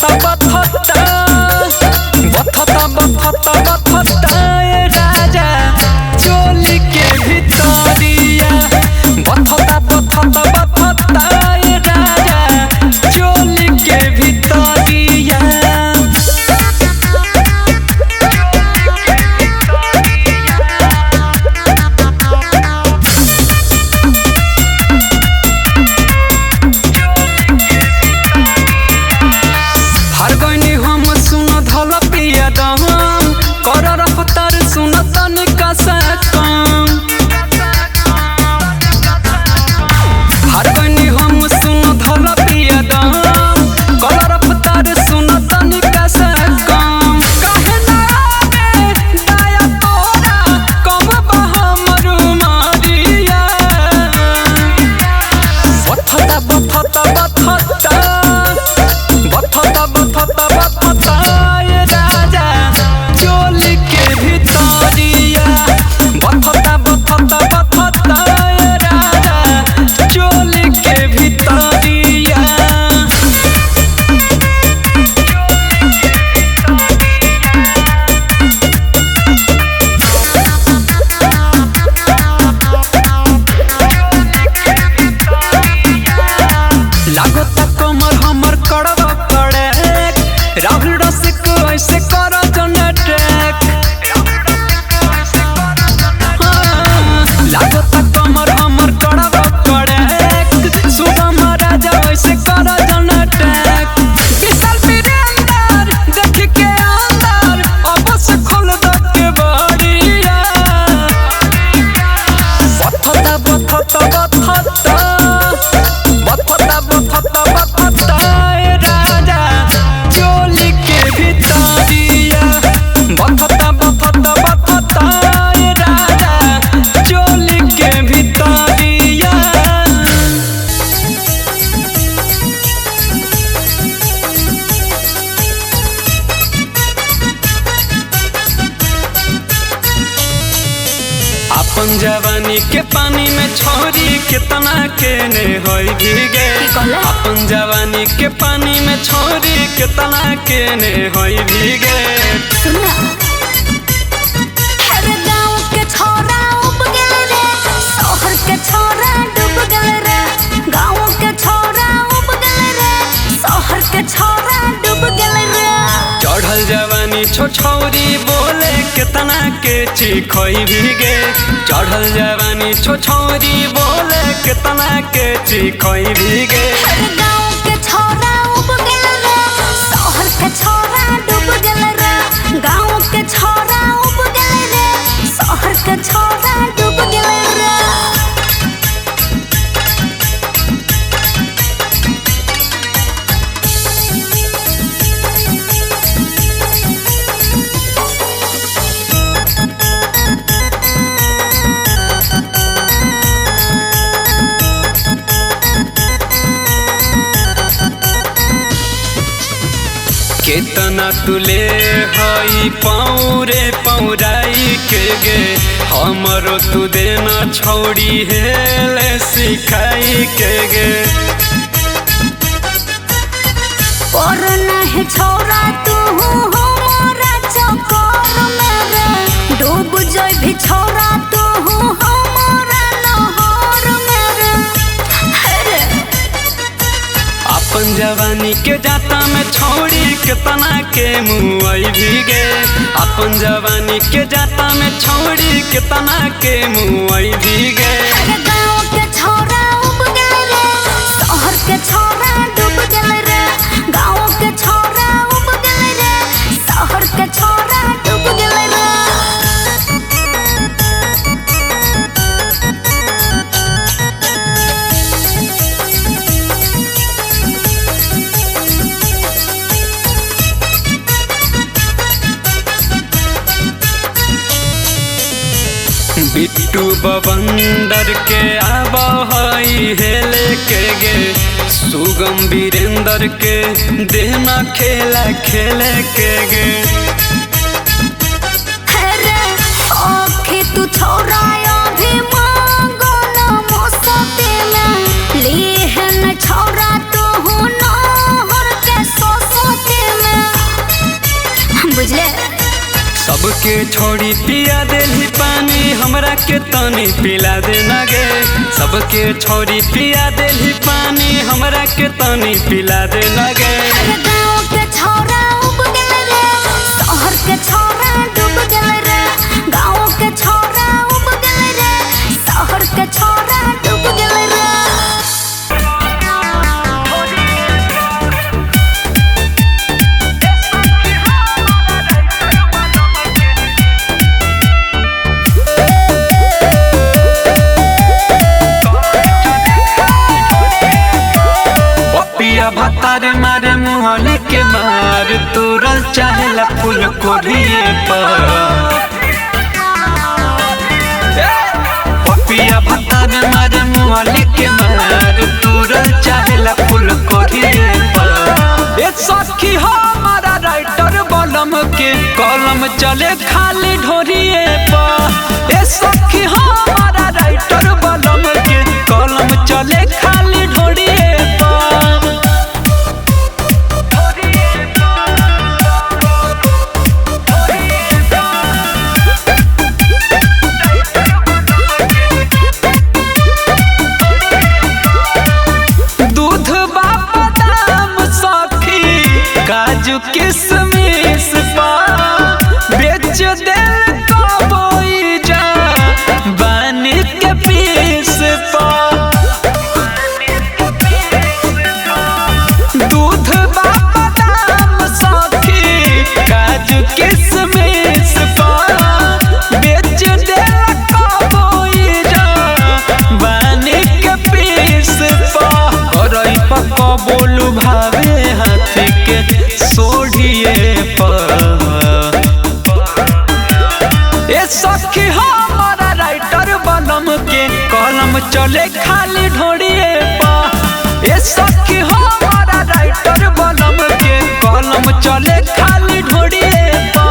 बथता ए राजा चोली के भितरिया बथता ए राजा चोली के भितरिया। हर गईनी हम सुन धल पिया दम कर रफ्तार सुन तनिका सा कम। हर गईनी हम सुन धल पिया दम कर रफ्तार सुन तनिका सा कम। काहे ना आवे दया तोरा कम बा हमर मारिया बथता ए राजा चोली के भितरिया बथता ए राजा चोली के भितरिया। लागता कमर हमर कड़वा पड़े राहुल रसिक ऐसे कर जनटेक। लागता कमर हमर कड़वा पड़े सुगम राजा ऐसे कर जनटेक। विशाल वीरेंद्र देख के अंदर अब से खोल द के बड़िया बथता ए राजा चोली के भितरिया बथता ए राजा चोली के भितरिया। अपन जवानी के पानी में छोरी कितना के ने होई भीगे। अपन जवानी के पानी में छोरी कितना के ने होई भीगे। गाँव के छोरा उब गल रे शहर के छोरा डूब गल रे। गाँव के छोरा उब गल रे शहर के छोरा डूब गल रे। चढ़ल जवानी छोछौरी बोले कितना के चिखोई भीगे। चढ़ल जवानी छोछौरी बोले कितना के चिखोई भीगे। गाँव के छोरा उब गल रे शहर के छोरा डूब गल रे। गाँव के छोरा उब गल रे शहर के छोरा डूब गल रे। केतना तुले हई पौरे पौराई के गे हमरो तू देना छोड़ी हेले सिखाई के गे। पर नहीं छोरा तू हमारा चक्कर में रे। डूब जाई भी छोरा तू हमारा नहर में रे। अपन जवानी के जाता में छोड़ी कितना के मुआई भीगे। अपन जवानी के जाता में छोड़ी कितना के मुआई भीगे। गाँव के छोरा उब गल रे शहर के छोरा डूब गल रे। गाँव के छोरा उब गल रे शहर के छोरा डूब गल रे। बिट्टू बबंदर के आबा हई हेले के गे। सुगम वीरेंद्र के देना खेला खेले के गे। तू छोरा अभी मांगो ना मौसती में ली है न छोरा तू नहर के सोसो छोड़ी पिया देली पानी हमरा के तनी पिला देना गे। सबके छोड़ी पिया देली पानी हमरा के तनी पिला देना गे। गाँव के छोरा उब गेल रे, शहर के छोरा डूब गेल रे। गाँव के छोरा उब गेल रे, शहर के छोरा डूब गेल रे। पिया भतार मारे मुहले के मार तुरल चाहेला फूल कोरिए पर। पिया भतार मारे मुहले के मार तुरल चाहेला फूल कोरिए पर। ए सखी हमारा राइटर बलम के कलम चले खाली ढोरिए पर। ए सखी हमारा राइटर बलम के कलम चले खाली ढोरिए पर। काजू किसमिस पा बेच दिल कबोई जा बानी के पीस पा। दूध बादाम सखी काजू किसमिस पा बेच दिल कबोई जा बानी के पीस पा। और पक्का बोलू भावे हाथी के सोढ़िए पर। ए सखी हमारा राइटर बलम के कलम चले खाली ढोड़िए पर। ए सखी हमारा राइटर बलम के कलम चले खाली ढोड़िए पर।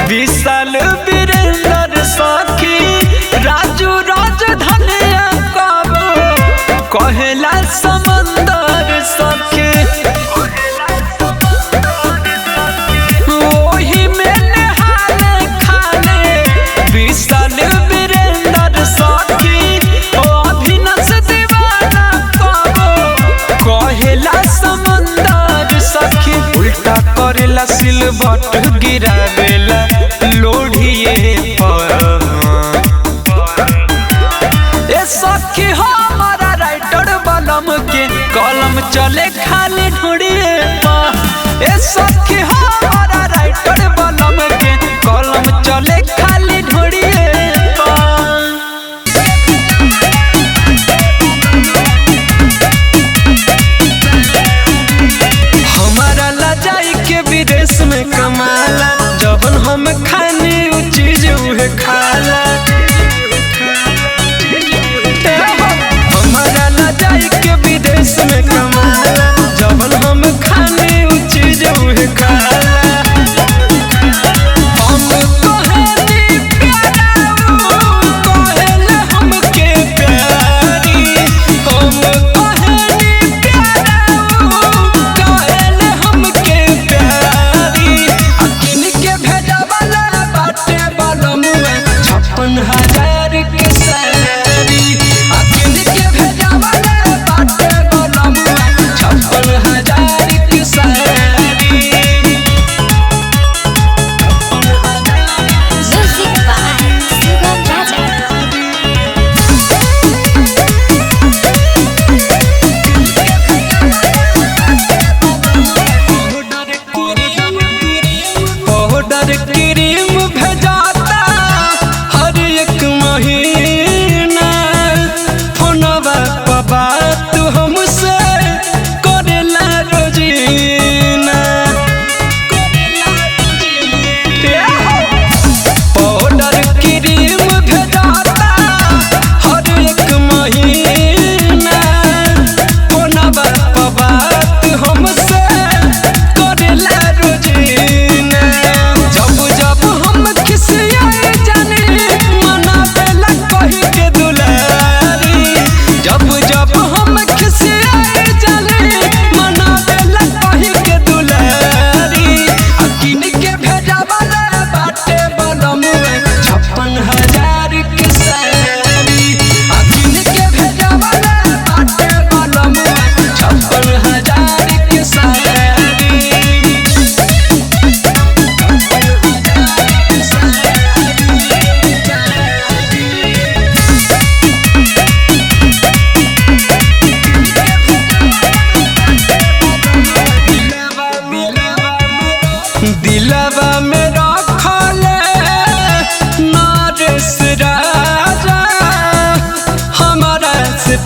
विशाल वीरेंद्र सखी राजू राजधानिया कबो कहेला समंदर सखी। ओही में नहाले खाले विशाल वीरेंद्र सखी अभिनस दीवाना कबो कहेला समंदर सखी। उल्टा करेला सिलबट गिरावेला लोढ़िए पर। ए सखी हमारा राइटर बलम के कलम चले खाली ढोड़िए पर। ए सखी हमारा राइटर बलम के कलम चले खाली ढोड़िए पर। हमारा लजाई के विदेश में कमाला जबन हम खाने उ चीज उहे खाला। हमारा लजाई के विदेश में कमाला जबन हम खाने उ चीज उहे खाला। हम कहेनी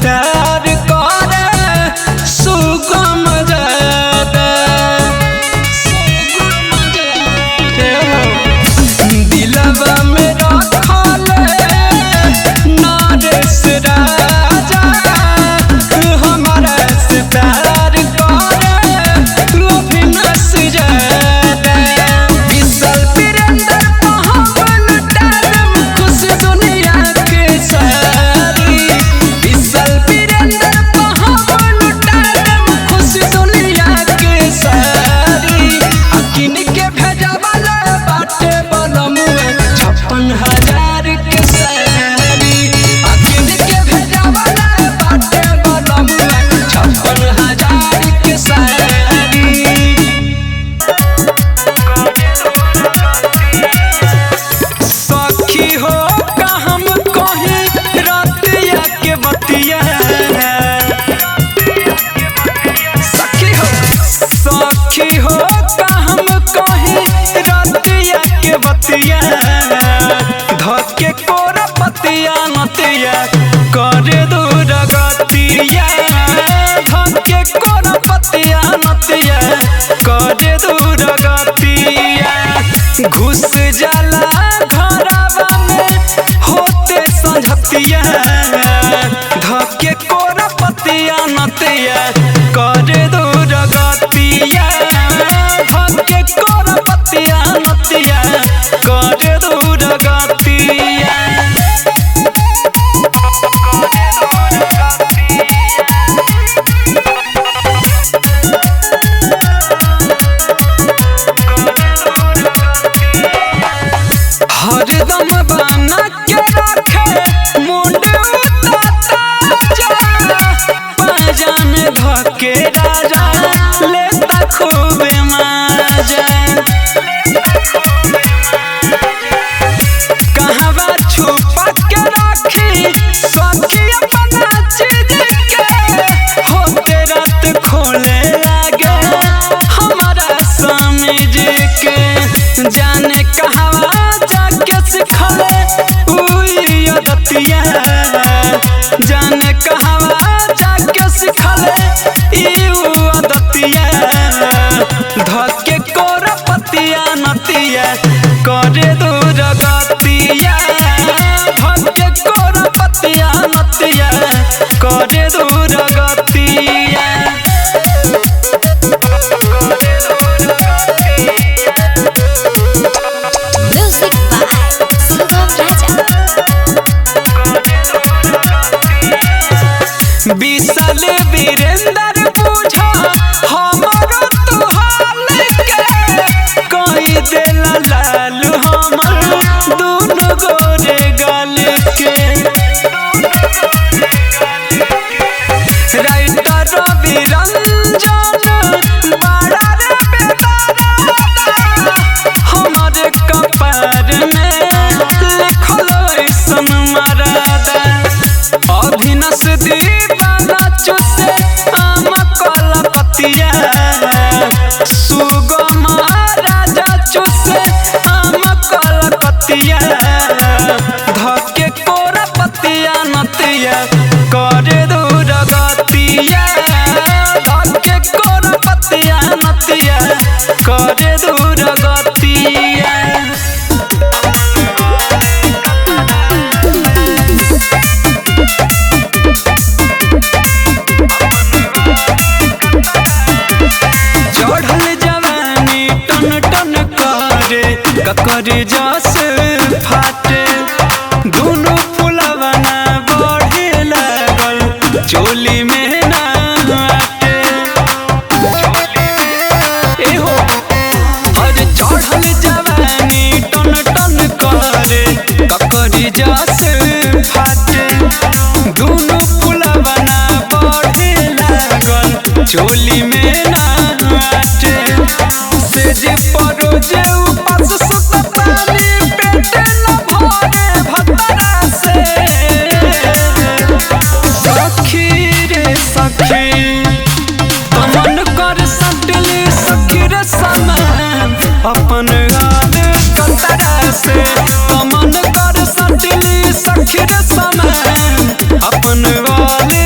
प्यार करे सुगम जादा दिलवा में रखल नरेश राजा हमारा से प्यार करे अभिनाश जादा विशाल वीरेंद्र पवन टारम खुश दुनिया के सारी विशाल वीरेंद्र पवन टारम खुश दुनिया के सारी अकिन के भेजा वाला बाटे बनमुए 56,000 के सारी अकिन के भेजा वाला बाटे बनमुए 56,000 के सारी सखी हो का हम कहीं रातिया के बतिया सखी हो का हम कहीं रातिया के बतिया धके कोरा पतिया नतिया करे दूर गतिया धके कोरा पतिया नतिया करे दूर गतिया घुस जाला घरवा में होते संझतिया धके कोरा पतिया नतिया करे दूर गतिया धके कोरा पतिया नतिया करे दूर गतिया हरदम बना के रखे मुंड पाजा में धके राजा लेता खूब माजा कहवा छुपा के रखी सखी अपना चीज के होते रात खोले लागे हमारा समझ के जाने कहवा जाके सिखले उई अदतिया जाने कहवा जाके सिखले ई अदतिया धके कोरा पतिया नतिया करे दूर गतिया धके कोरा पतिया नतिया करे दूर गतिया म्यूजिक बाय सुगम राजा विशाल वीरेंद्र पूछा हमारो तू हाल के कोई देला लाल हमर दोनों गोरे गाल के राइटर रवि रंजन बड़ा रे बेदारा हमारे कपार में लिखल ऐसन मरादा अभिनस दीवाना चुसे आम कलपतिया सुगम राजा चुसे आम कलपतिया धके कोरा पतिया नतिया करे दूर गतिया धके कोरा पतिया नतिया करे दूर गतिया चढ़ल जवानी टन टन करे ककर जस फाटे दोनों फुलवना बढ़े लागल चोली में ना आटे एहो अरे चढ़ल जवानी टन टन करे ककर जस फाटे दोनों फुलवना बढ़े लागल चोली में ना आटे से जे परो जे उपास सुततानी पेटे न भरे भतरा से सखी रे सखी तमन कर सटली सखी रे समान अपन हाथ कतरा से तमन कर सटली सखी रे समान अपन वाले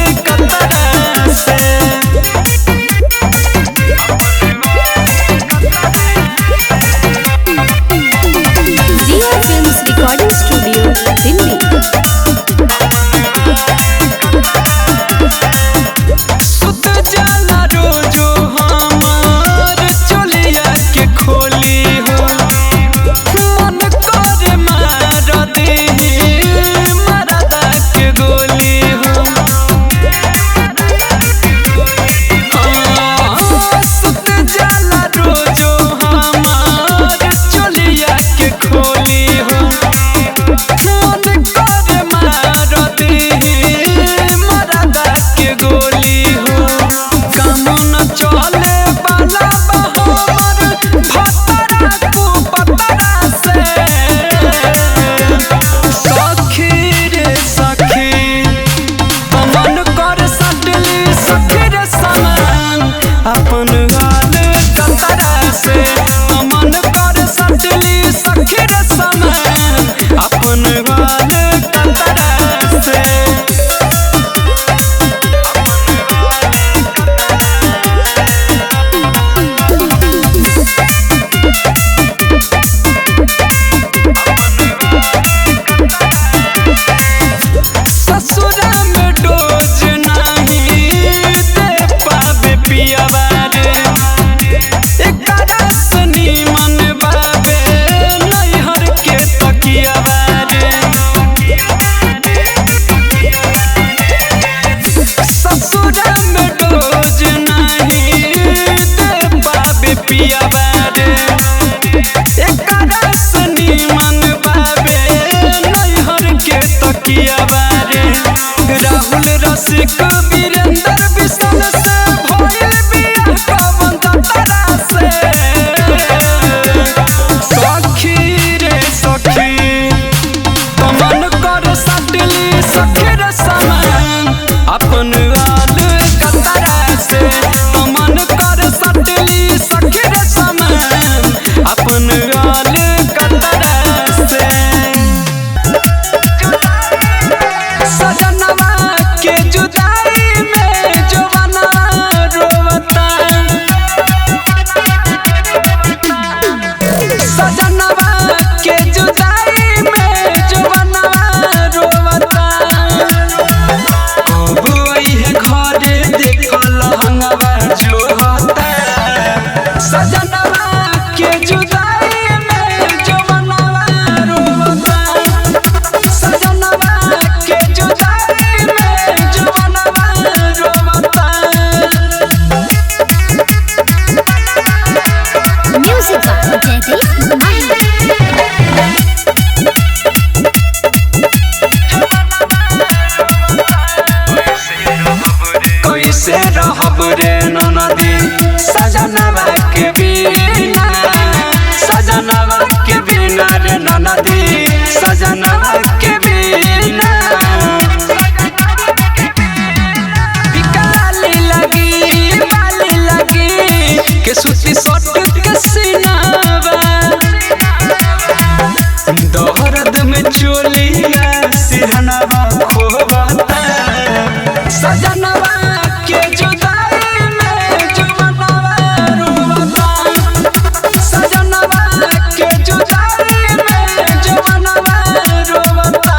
रसिक वीरेंद्र विशाल से भइल बिया कवन तरा से सखी रे सखी कमन कर सटली सखी रे समान अपन आल कतरा से कमन कर सटली सखी रे समान अपन आल कतरा से सजनवा के जुदाई में जवाना रोवता सजनवा के जुदाई में जवाना रोवता कब आई है घरे देखल हंगवा जो होता सजनवा के जुदाई में जवाना रोवता सजनवा के जुदाई में जवाना रोवता म्यूजिक बाय जयदीप माही। कैसे रहब रे ननदी सजनवा के बिना सजनवा के बिना रे ननदी सजनवा के बिना बिकाली लगी बाली लगी के सुती सट के सीनावा दर्द में चोलिया सिरहनवा खोवता सजनवा के जुदाई में जवाना रोवता सजनवा के जुदाई में जवाना रोवता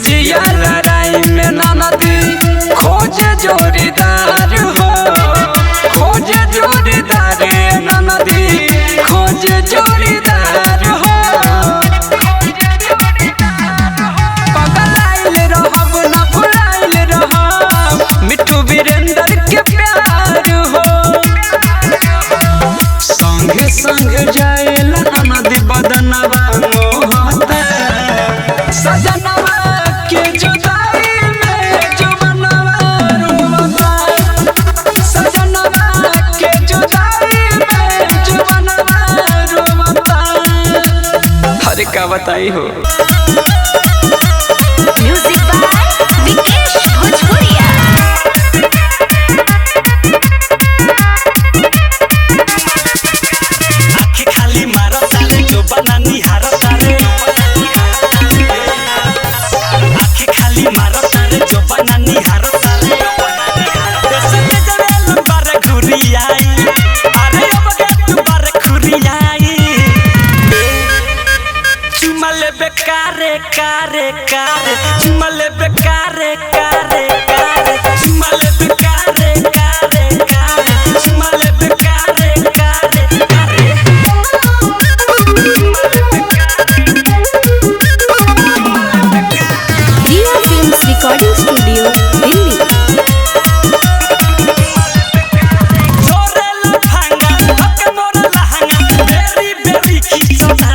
जिया लड़ाई में ननदी खोजे जोड़ीदार हो खोजे जोड़ीदार ननदी खोजे जोड़ीदार हो पगलाइल रहब न भुलाइल रहब मिट्टू वीरेंद्र के प्यार हो संगे संग जाएला ननदी बदनवा मोहता सजनवा के जुदाई में जवाना रोवता सजनवा के जुदाई में जवाना रोवता हरे का बताई हो म्यूजिक बाय विकेश भोजपुरिया। आँखें खाली मारो तारे जो बनानी हारो तारे आँखें खाली मारो तारे जो बनानी हारो तारे ऐसे में जरे लंबारे घुरी आई अरे अब गया तू बारे घुरी आई चुमा ले बेकारे कारे कारे चुमा ले बेकारे कारे कारे चुमा ले बेकारे कारे कारे चुमा ले बेकारे कारे कारे रिया फिल्म्स रिकॉर्डिंग स्टूडियो दिल्ली। छोरे लफंगा हके मोरा लहंगा बेरी बेरी खींचता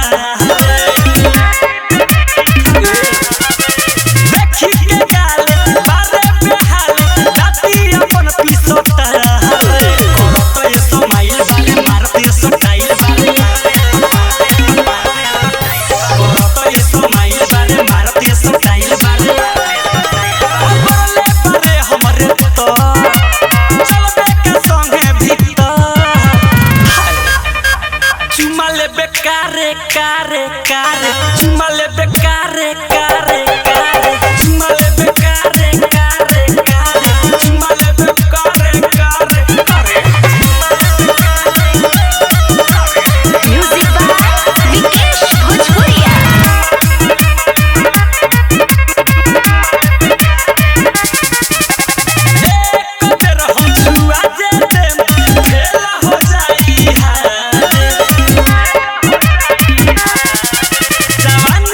देखी के गाले बारे बेहाले दाती अपन पीसता करत ये समाइल बारे मारत ये स्टाइल बारे करत ये समाइल बारे मारत ये स्टाइल बारे बरले बारे हमरे तो चलबे के संगे भीतर चुमा ले बेकारे कारे कारे चुमा ले बेकारे कारे कारे चुमा ले बेकारे कारे कारे चुमा ले बेकारे कारे कारे म्यूजिक बाय विकेश भोजपुरिया। एक बेर हम छुआ जे देम खेला हो जाई हारे जवानी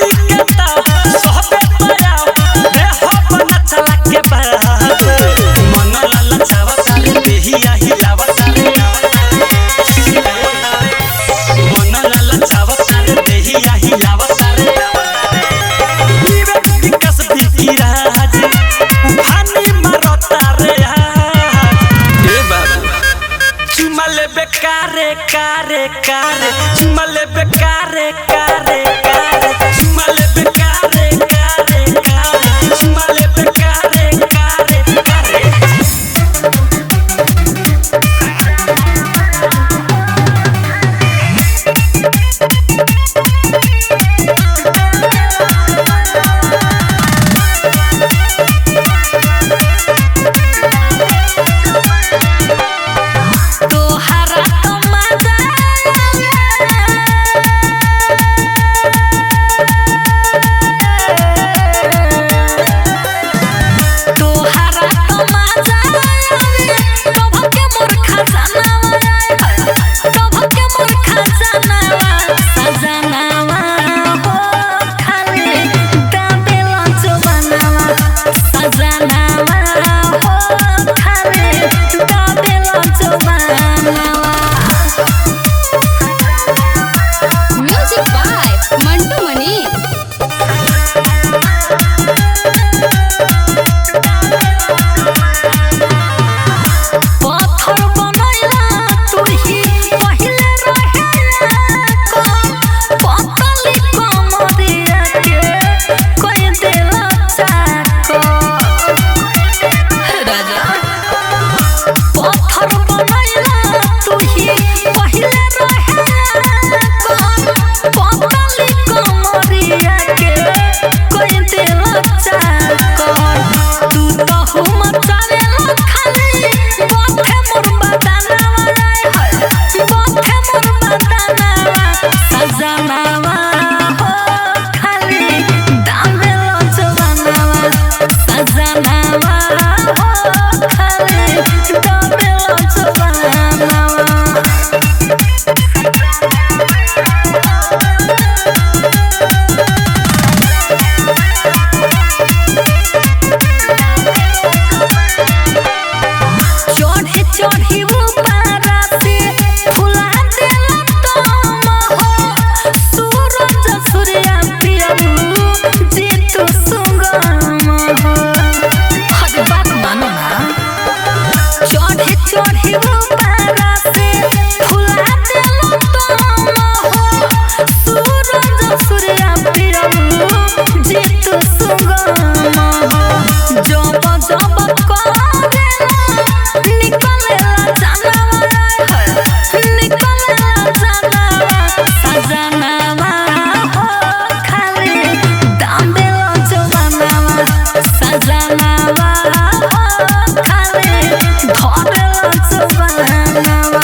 बेकारे कारे कारे चुमा ले बेकारे कारे कारे चुमा ले बेकारे कारे कारे चुमा ले बेकारे कारे कारे म्यूजिक बाय मंटू मनी। पत्थर बनैला तुही पहिले रहेला पतली कमरिया के कोई देला चाको राजा पत्थर बनैला तुही पहिले रहेला पतली कमरिया के कोई देला चाको तू तो हम चावेला खाली बाथे मोर बदनावा हाय बाथे मोर बदनावा सजनावा हो खाली दामेलो जवानावा सजनावा हो खाली दामेलो जवानावा चढ़ी चढ़ी ऊपरा से फुला देला तम हो सूरज सूर्या पियू जीतू सुगम हो हद बात मानो ना चढ़ी चढ़ी ऊपरा से फुला देला तम हो सूरज सूर्या पियू जीतू सुगम हो जब जब करेला निकलेला जानवा निकलेला जानवा सजनावा हो खाली दामेलो जवानावा सजनावा हो खाली धरेला जवानावा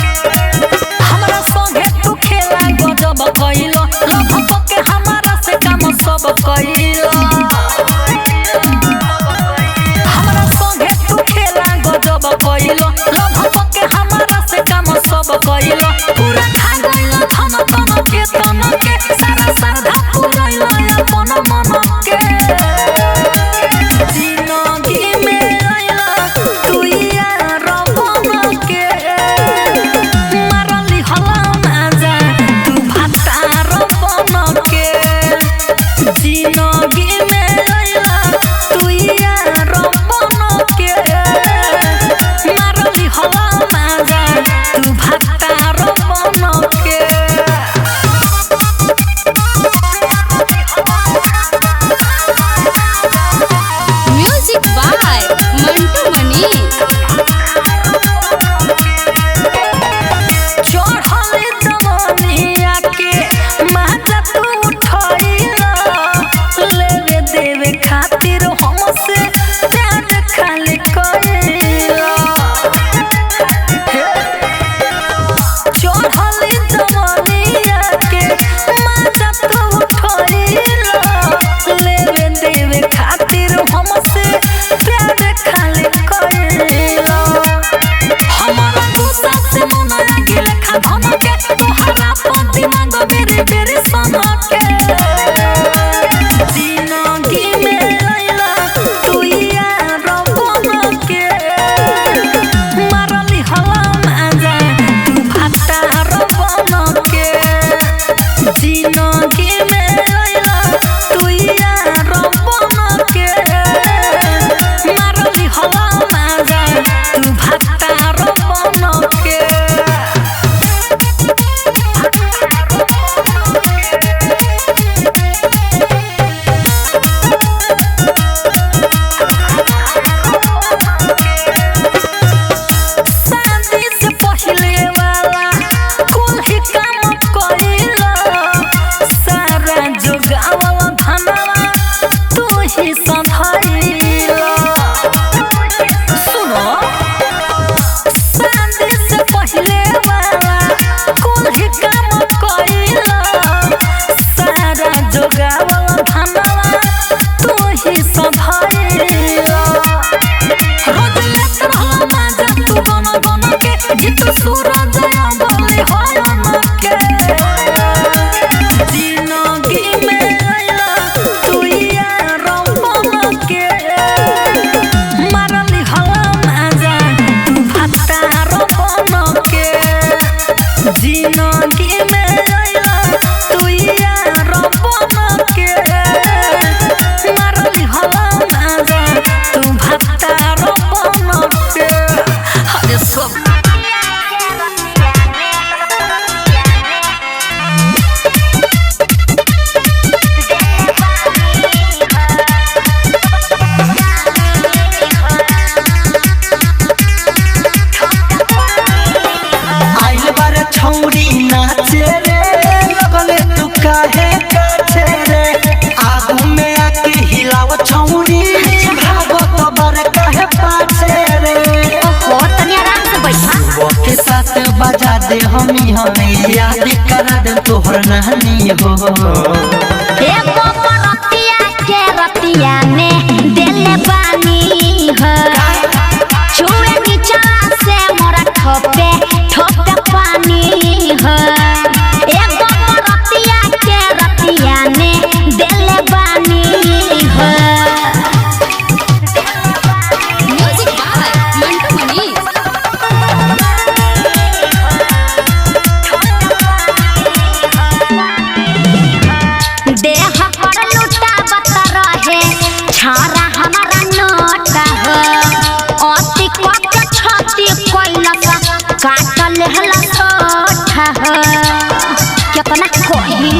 हमरा संगे तू खेला गजब कइलो लभ के हमारा से काम सब कइलो हमरा संगे तू खेला गजब कइलो लभ के हमारा से काम सब कइलो पूरा खा गइलो धन तन के सारा श्रद्धा पूरइलो अपन मन के जिंदगी में आइला तू यार बन के मारली हला माजा तू भातार बन के जिंदगी में आइला तू यार बन के मारली हला माजा तू भातार बन के म्यूजिक बाय मंटू मनी। चढ़ल जवनिया के माजा तू उठैला लेवे देवे खातिर हमसे प्यार खाली कइला चढ़ल जवनिया के माजा तू उठैला लेवे देवे खातिर हमसे प्यार खाली कइला हमारा गुस्सा से मन आगे लेखा धन के तोहरा पर दिमाग बेरे बेरे सन के जिंदगी में आइला तू यार बन के मारली हला माजा तू भातार बन के जिंदगी में आइला तू यार काहे काछे रे आगू में आके हिलाव छौरी भागो तो बर काहे पाछे रे ओहो तनी आराम से बैठा सुबह के 7 बजा दे हमी हमें याद करा दे तोहर नानी हो एगो रतिया के रतिया में देले बानी हो छुए नीचा से मोरा ठोपे ठोपे पानी हो एगो रतिया के रतिया में देले बानी हो म्यूजिक बाय मंटू मनी देह पर लुटा बता रहे छारा हमारा नोटा हो अति कट छती कोइला काट लेहला सोठा हो कितना कोही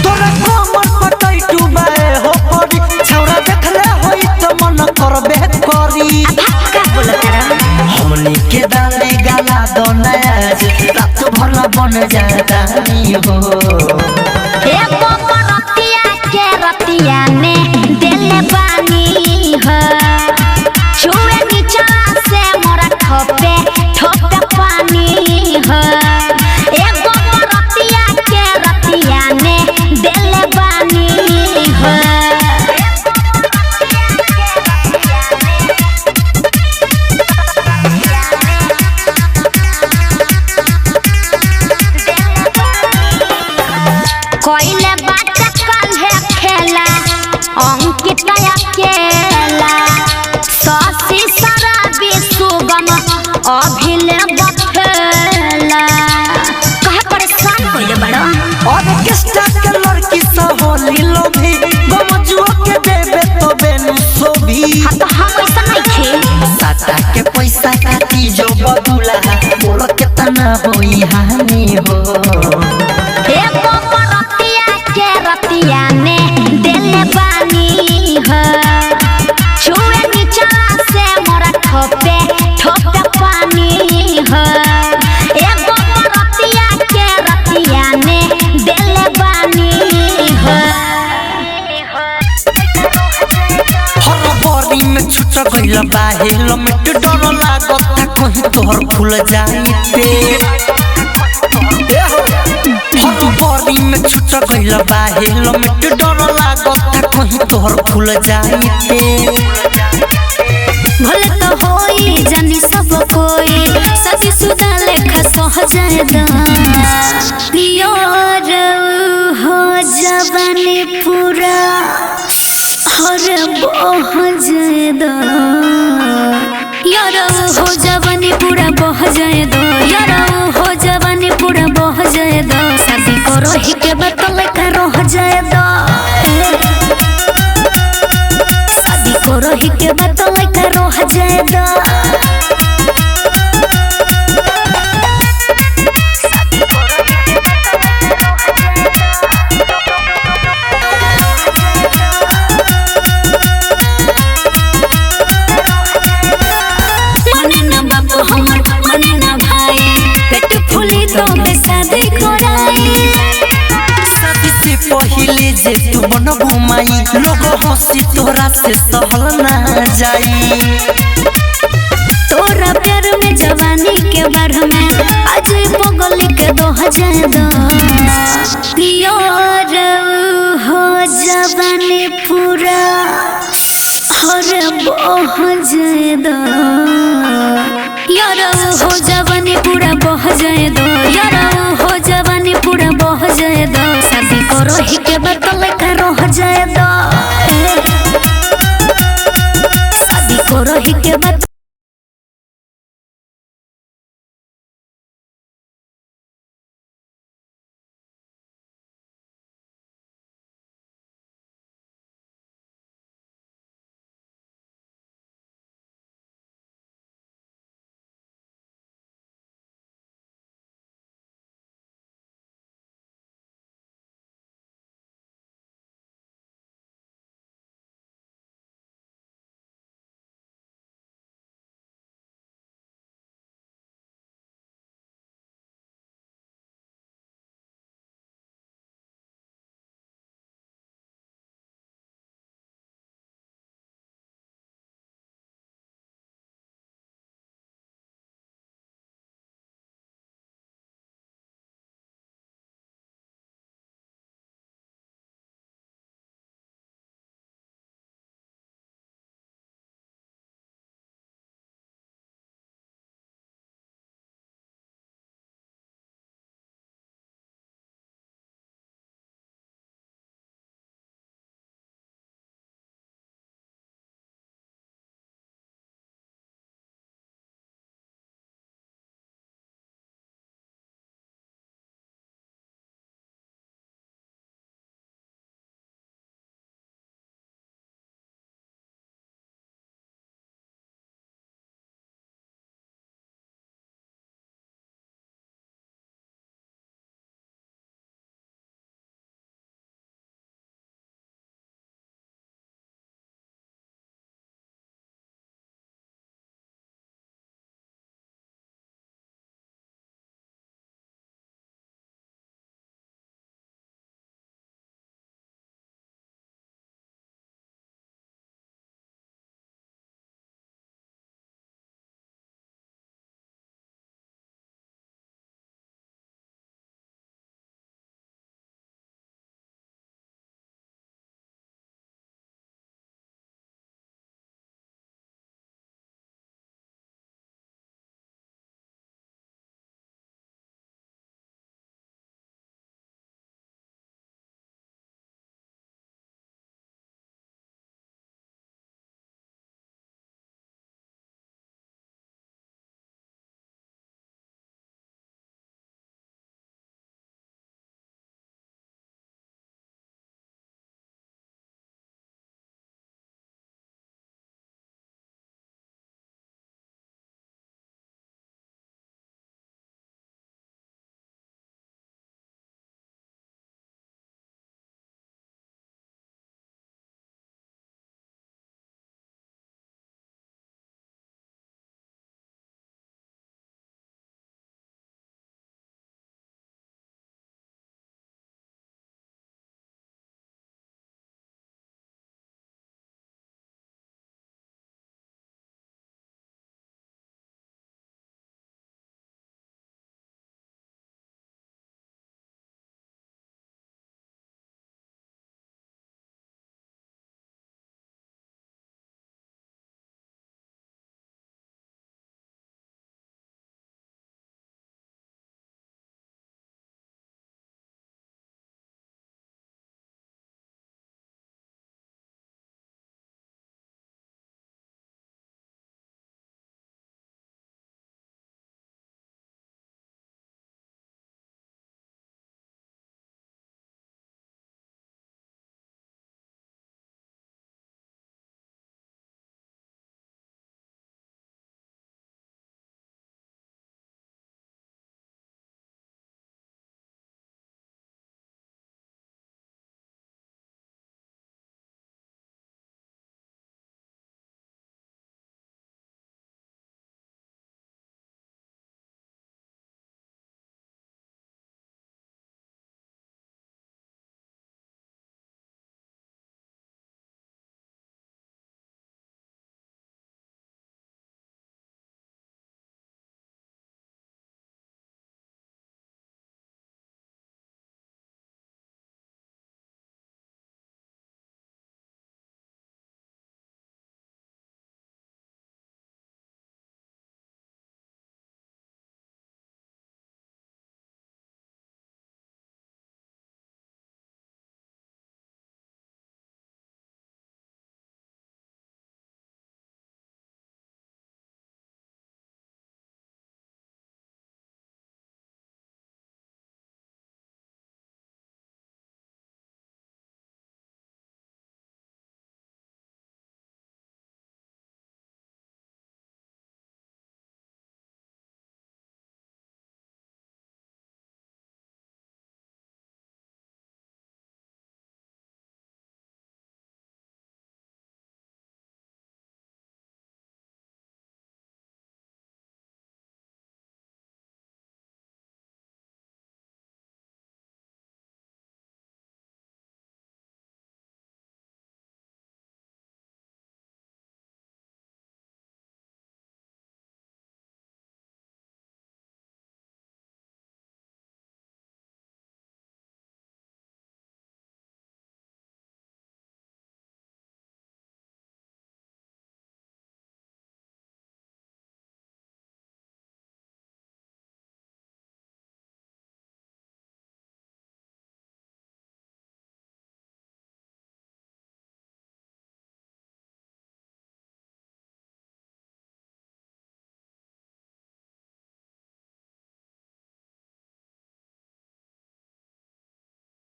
तोरा कमर पटई डुबाए हो पड़ी छौरा देखले होई त मन करबे करी का बोलत रहा हमनी के दाले गाला दो नयाज रात भर बन जाता नी हो एगो रतिया के रतिया में देले बानी हो छुए नीचा से मोरा ठोपे ठोपे पानी हो एगो रतिया के रतिया में देले बानी हो कोइले बात काल्हे खेला अंकिता अकेला ससी शराबी सुगम अभिले बफेला कहे परेशान कोइले बड़ा ऑर्केस्ट्रा के लड़की सब होली लोभी गमजुओ के देबे तो बेनु सोभी हाँ तो हम ऐसा नहीं थे साटा के पैसा काटी जो बदुला बोल केतना होई हानि हो एगो रतिया के रतिया में देले बानी हो छुए नीचा से मोरा ठोपे ठोपे पानी हो एगो रतिया के रतिया में देले बानी हो हर बड़ी में छुट गइल बाहे लमिट डर लागत कहीं तोहर खुल जाई हर बड़ी में छुट गइल बाहे लमिट डर लागत कहीं तोहर खुल जाई भले तो होई जानी सब कोई सती सुदा लेखा सह जाए दा प्यार हो जवानी पूरा हर बह जाए दा यार हो जवानी पूरा बह जाए दो यार हो जवानी पूरा बह जाए दो शादी करो ही के बतल का रह जाए दो शादी करो ही के बतल का रह जाए दो पहिले जे तू बन घुमाई लोग हंसी तोरा से सहल ना जाई तोरा प्यार में जवानी के बार में आज पगल के 2000 दो प्यार हो जवानी पूरा हर बह जाए दो यार हो जवानी पूरा बह जाए दो यार हो जवानी पूरा बह जाए दो शादी करो ही के बतल का रह जाए दो शादी करो ही के बतल